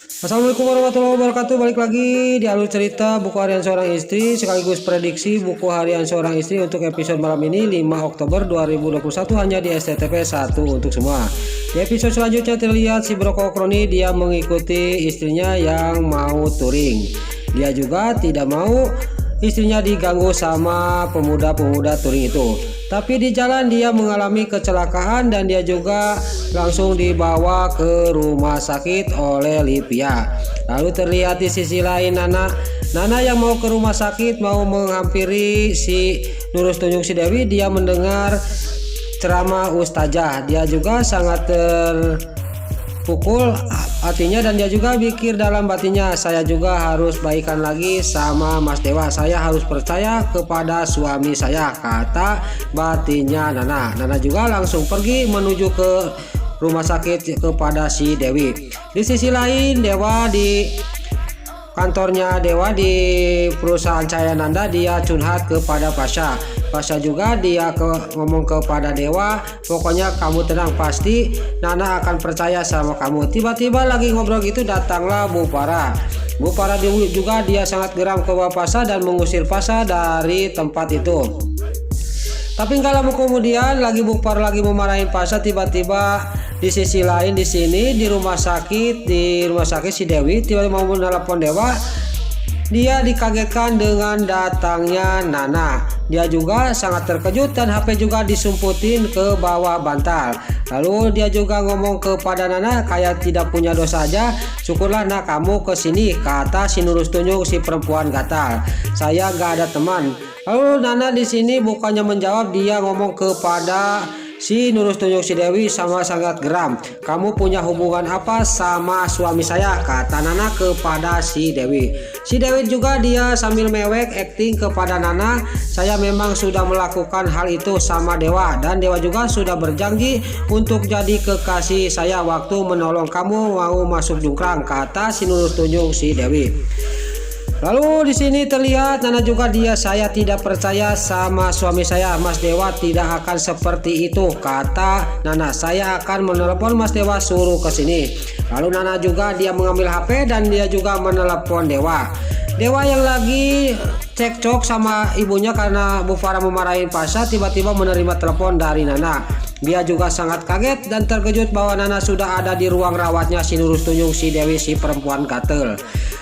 Assalamualaikum warahmatullahi wabarakatuh. Balik lagi di alur cerita buku harian seorang istri sekaligus prediksi buku harian seorang istri untuk episode malam ini 5 Oktober 2021 hanya di SCTV 1 untuk semua. Di episode selanjutnya terlihat si Broko Kroni dia mengikuti istrinya yang mau touring. Dia juga tidak mau istrinya diganggu sama pemuda-pemuda touring itu. Tapi di jalan dia mengalami kecelakaan dan dia juga langsung dibawa ke rumah sakit oleh Livia. Lalu terlihat di sisi lain Nana yang mau ke rumah sakit mau menghampiri si Nurus Tunjung si Dewi. Dia mendengar ceramah ustazah. Dia juga sangat terpukul hatinya dan dia juga pikir dalam batinnya, saya juga harus baikan lagi sama Mas Dewa, saya harus percaya kepada suami saya, kata batinnya Nana. Nana juga langsung pergi menuju ke rumah sakit kepada si Dewi. Di sisi lain Dewa di kantornya Dewa di perusahaan Cahaya Nanda, dia curhat kepada Pasha. Pasha juga dia ngomong kepada Dewa, pokoknya kamu tenang, pasti Nana akan percaya sama kamu. Tiba-tiba lagi ngobrol gitu datanglah Bu Farah. Bu Farah juga dia sangat geram ke Pasha dan mengusir Pasha dari tempat itu. Tapi nggak lama kemudian lagi Bu Farah lagi memarahin Pasha, tiba-tiba di sisi lain di sini di rumah sakit si Dewi tiba-tiba mau menelepon Dewa. Dia dikagetkan dengan datangnya Nana. Dia juga sangat terkejut dan HP juga disumputin ke bawah bantal. Lalu dia juga ngomong kepada Nana kayak tidak punya dosa aja. Syukurlah nak kamu kesini, kata si Nurus Tunjung si perempuan gatal. Saya gak ada teman. Lalu Nana di sini bukannya menjawab, dia ngomong kepada si Nurus Tunjung si Dewi sama sangat geram. Kamu punya hubungan apa sama suami saya, kata Nana kepada si Dewi. Si Dewi juga dia sambil mewek acting kepada Nana. Saya memang sudah melakukan hal itu sama Dewa dan Dewa juga sudah berjanji untuk jadi kekasih saya waktu menolong kamu mau masuk jungkrang, kata si Nurus Tunjung si Dewi. Lalu di sini terlihat Nana juga dia, saya tidak percaya sama suami saya, Mas Dewa tidak akan seperti itu, kata Nana. Saya akan menelepon Mas Dewa suruh ke sini. Lalu Nana juga dia mengambil HP dan dia juga menelepon Dewa. Dewa yang lagi cekcok sama ibunya karena Bu Farah memarahin Pasha tiba-tiba menerima telepon dari Nana. Dia juga sangat kaget dan terkejut bahwa Nana sudah ada di ruang rawatnya si Nurus Tunjung si Dewi si perempuan gatel.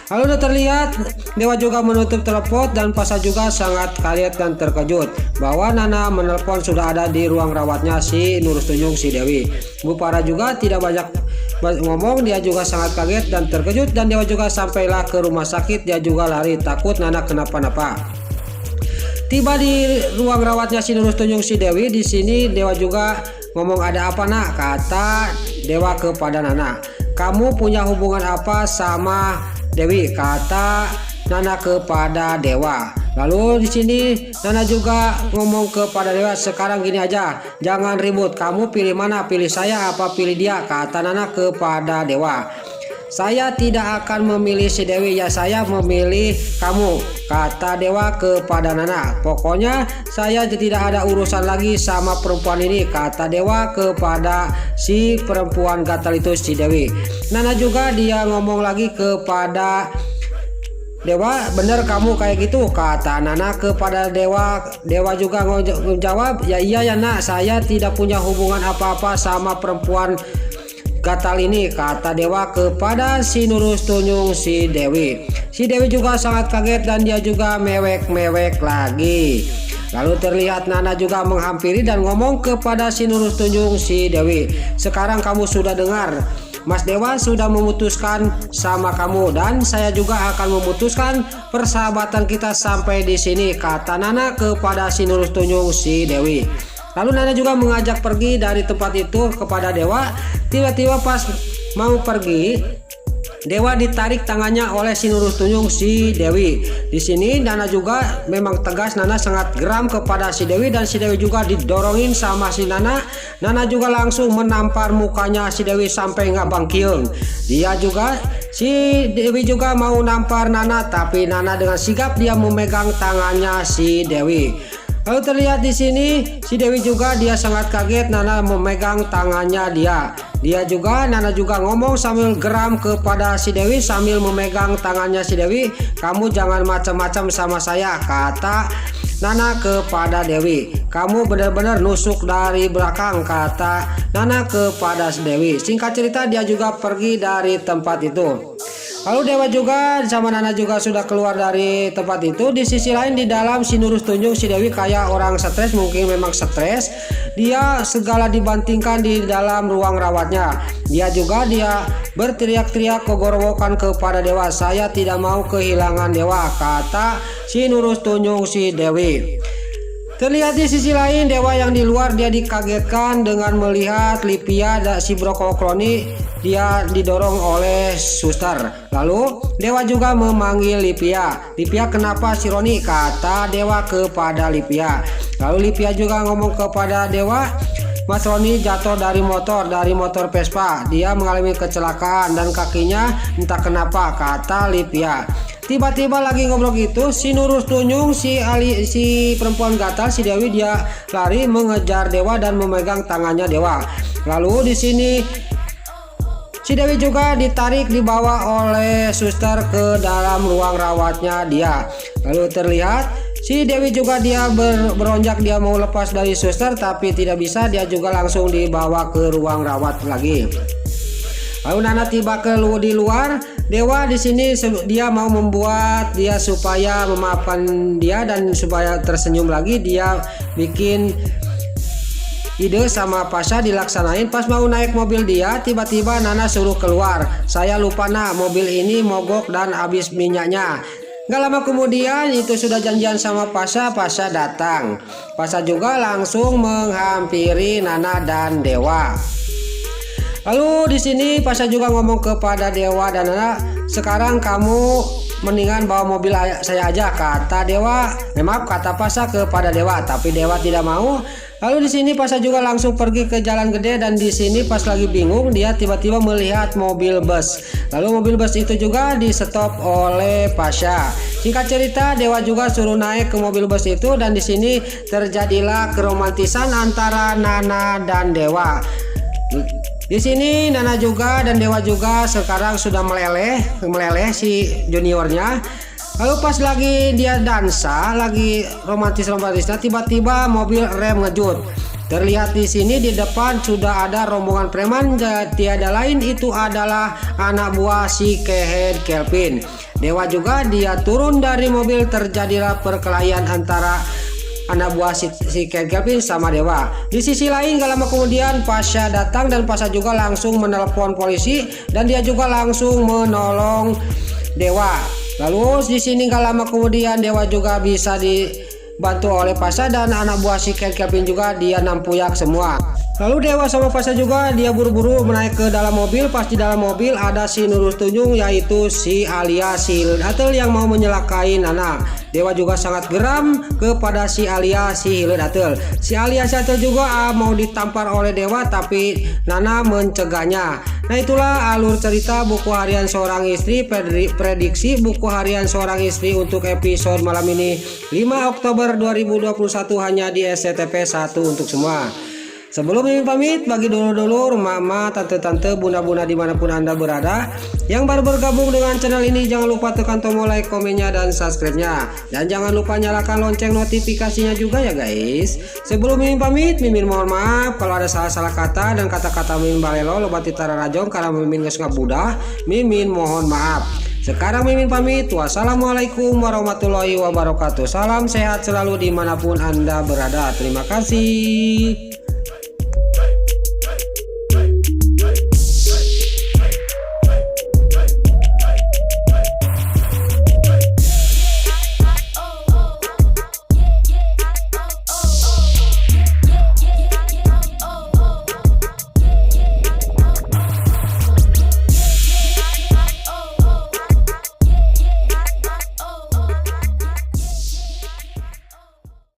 Lalu terlihat Dewa juga menutup telepon dan Pasha juga sangat kaget dan terkejut bahwa Nana menelpon sudah ada di ruang rawatnya si Nurus Tunjung si Dewi. Bu Farah juga tidak banyak ngomong, dia juga sangat kaget dan terkejut dan Dewa juga sampailah ke rumah sakit. Dia juga lari takut Nana kenapa-napa. Tiba di ruang rawatnya si Nurus Tunjung si Dewi. Di sini Dewa juga ngomong, ada apa nak, kata Dewa kepada Nana. Kamu punya hubungan apa sama Dewi, kata Nana kepada Dewa. Lalu di sini Nana juga ngomong kepada Dewa, sekarang gini aja, jangan ribut, kamu pilih mana, pilih saya apa pilih dia, kata Nana kepada Dewa. Saya tidak akan memilih si Dewi, ya saya memilih kamu, kata Dewa kepada Nana. Pokoknya saya tidak ada urusan lagi sama perempuan ini, kata Dewa kepada si perempuan gatal itu si Dewi. Nana juga dia ngomong lagi kepada Dewa, bener kamu kayak gitu, kata Nana kepada Dewa. Dewa juga menjawab, ya iya ya nak, saya tidak punya hubungan apa-apa sama perempuan gatal ini, kata Dewa kepada si Nurus Tunjung si Dewi. Si Dewi juga sangat kaget dan dia juga mewek-mewek lagi. Lalu terlihat Nana juga menghampiri dan ngomong kepada si Nurus Tunjung si Dewi, sekarang kamu sudah dengar, Mas Dewa sudah memutuskan sama kamu dan saya juga akan memutuskan persahabatan kita sampai di sini, kata Nana kepada si Nurus Tunjung si Dewi. Lalu Nana juga mengajak pergi dari tempat itu kepada Dewa. Tiba-tiba pas mau pergi, Dewa ditarik tangannya oleh si Nurus Tunjung si Dewi. Di sini Nana juga memang tegas, Nana sangat geram kepada si Dewi dan si Dewi juga didorongin sama si Nana. Nana juga langsung menampar mukanya si Dewi sampai ngabang kieng. Dia juga si Dewi juga mau nampar Nana, tapi Nana dengan sigap dia memegang tangannya si Dewi. Lalu terlihat di sini si Dewi juga dia sangat kaget Nana memegang tangannya dia juga Nana juga ngomong sambil geram kepada si Dewi sambil memegang tangannya si Dewi. Kamu jangan macam-macam sama saya, kata Nana kepada Dewi. Kamu benar-benar nusuk dari belakang, kata Nana kepada Dewi. Singkat cerita dia juga pergi dari tempat itu. Lalu Dewa juga sama Nana juga sudah keluar dari tempat itu. Di sisi lain di dalam si Nurus tunjuk si Dewi kayak orang stres, mungkin memang stres. Dia segala dibantingkan di dalam ruang rawatnya. Dia berteriak-teriak kegorowokan kepada Dewa. Saya tidak mau kehilangan Dewa, kata si Nurus tunjuk si Dewi. Terlihat di sisi lain Dewa yang di luar dia dikagetkan dengan melihat Livia dan si Broccoli dia didorong oleh suster. Lalu Dewa juga memanggil Livia. Livia, kenapa si Roni, kata Dewa kepada Livia. Lalu Livia juga ngomong kepada Dewa, Mas Roni jatuh dari motor Vespa. Dia mengalami kecelakaan dan kakinya entah kenapa, kata Livia. Tiba-tiba lagi ngobrol gitu, si Nurus tunjuk si perempuan gatal si Dewi dia lari mengejar Dewa dan memegang tangannya Dewa. Lalu di sini si Dewi juga ditarik dibawa oleh suster ke dalam ruang rawatnya dia. Lalu terlihat si Dewi juga dia beronjak dia mau lepas dari suster tapi tidak bisa, dia juga langsung dibawa ke ruang rawat lagi. Lalu Nana tiba di luar. Dewa di sini dia mau membuat dia supaya memaafkan dia dan supaya tersenyum lagi. Dia bikin ide sama Pasha dilaksanain. Pas mau naik mobil dia, tiba-tiba Nana suruh keluar. Saya lupa mobil ini mogok dan habis minyaknya. Gak lama kemudian itu sudah janjian sama Pasha datang. Pasha juga langsung menghampiri Nana dan Dewa. Lalu di sini Pasha juga ngomong kepada Dewa dan Nana, sekarang kamu mendingan bawa mobil saya aja, kata Dewa. Maaf, kata Pasha kepada Dewa, tapi Dewa tidak mau. Lalu di sini Pasha juga langsung pergi ke jalan gede dan di sini pas lagi bingung dia tiba-tiba melihat mobil bus. Lalu mobil bus itu juga di stop oleh Pasha. Singkat cerita Dewa juga suruh naik ke mobil bus itu dan di sini terjadilah keromantisan antara Nana dan Dewa. Di sini Nana juga dan Dewa juga sekarang sudah meleleh si juniornya. Lalu pas lagi dia dansa, lagi romantisnya, tiba-tiba mobil rem ngejut. Terlihat di sini di depan sudah ada rombongan preman, tiada lain itu adalah anak buah si Kehed Kelvin. Dewa juga dia turun dari mobil, terjadilah perkelahian antara anak buah si Kelvin sama Dewa. Di sisi lain gak lama kemudian Pasha datang dan Pasha juga langsung menelpon polisi dan dia juga langsung menolong Dewa. Lalu di sini gak lama kemudian Dewa juga bisa dibantu oleh Pasha dan anak buah si Kelvin juga dia nampuyak semua. Lalu Dewa sama Pasha juga dia buru-buru menaik ke dalam mobil. Pas di dalam mobil ada si Nurus tunjuk yaitu si Alia si Hiledatel yang mau menyelakai Nana. Dewa juga sangat geram kepada si Alia si Hiledatel. Si Alia si Hiledatel juga mau ditampar oleh Dewa tapi Nana mencegahnya. Nah itulah alur cerita buku harian seorang istri, prediksi buku harian seorang istri untuk episode malam ini 5 Oktober 2021 hanya di SCTV 1 untuk semua. Sebelum Mimin pamit, bagi dulur-dulur, mama, tante-tante, bunda-bunda dimanapun Anda berada yang baru bergabung dengan channel ini, jangan lupa tekan tombol like, komennya, dan subscribe-nya. Dan jangan lupa nyalakan lonceng notifikasinya juga ya guys. Sebelum Mimin pamit, Mimin mohon maaf kalau ada salah-salah kata dan kata-kata Mimin balelo loba titara rajong karena Mimin geus ngabudah. Mimin mohon maaf. Sekarang Mimin pamit. Wassalamualaikum warahmatullahi wabarakatuh. Salam sehat selalu dimanapun Anda berada. Terima kasih.